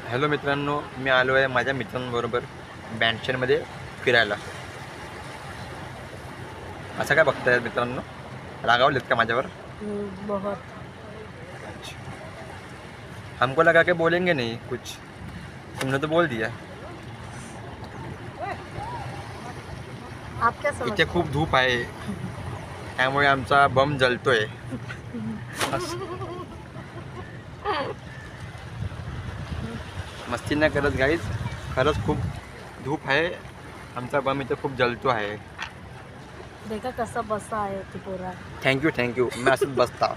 Hello मित्रांनो, मी आलो आहे माझ्या मित्रांबरोबर बँडशेरमध्ये फिरायला. असं काय बघताय मित्रांनो? रागावलेत का माझ्यावर? बहुत. हमको लगा के बोलेंगे नहीं कुछ, तुमने तो बोल दिया. आप क्या समझते इथे खूप धूप आहे, त्यामुळे आमचा बम जलतोय. मस्ती नाही करत गाईज, खरंच खूप धूप आहे. आमचा बम इथे खूप जलतो आहे. देखा कसा बसा आहे तू पूरा. थँक्यू मैं असंच बसता.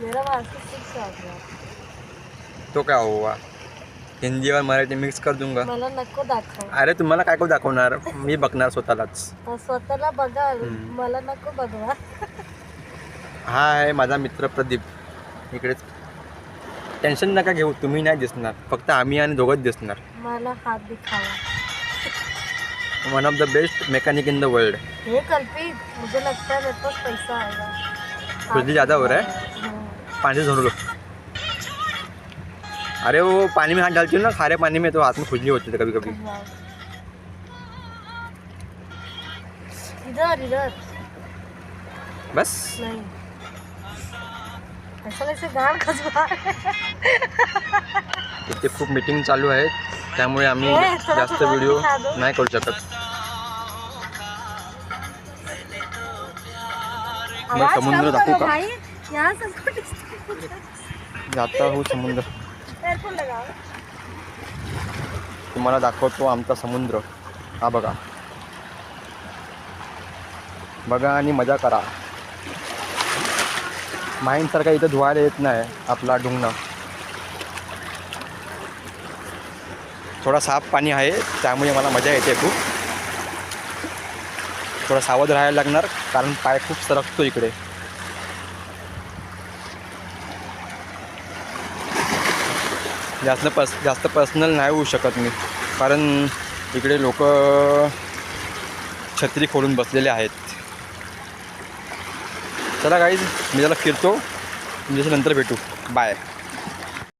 मेरा वास्तव सीख गया. तो क्या हुआ, हिंदी और मराठी मिक्स कर दूंगा. मला नको दाखव. अरे तुम्हाला काय को दाखवणार, मी बघणार स्वतःलाच. स्वतःला बघा, मला नको बघवा. हा आहे माझा मित्र प्रदीप. इकडेच. टेन्शन नका घेऊ, तुम्ही नाही दिसणार, फक्त आम्ही आणि दोघंच दिसणार. मला हात दिखावा. One of the best mechanic in the world. हे कल्पित, मुझे लगता है मेरे पास पैसा आएगा. खुजली ज़्यादा हो रहा है, पानी से धो लो. अरे वो पानी में हाथ डालती हूँ ना, खारे पानी में, तो हाथ में खुजली होती है कभी कभी. इधर इधर बस. नहीं, ऐसा कैसे गाल खजवा. इथे खूप मीटिंग चालू आहे, त्यामुळे आम्ही जास्त व्हिडिओ नाही करू शकत. मैं समुद्र दाखवू का? यहाँ से जाता हूँ समुद्र. एयरफोन लगाओ. तुम्हाला दाखवतो आमचा समुद्र. हा बघा बघा आणि मजा करा. माहीमसारखा इथं धुवायला येत नाही आपला ढुंगणं. थोडा साफ पाणी आहे, त्यामुळे मला मजा येते खूप. थोडं सावध राहायला लागणार, कारण पाय खूप सरकतो इकडे. जास्त पर्सनल नाही होऊ शकत मी, कारण इकडे लोक छत्री खोलून बसलेले आहेत. चला गाईज, मी त्याला फिरतो, तुमच्याशी नंतर भेटू. बाय.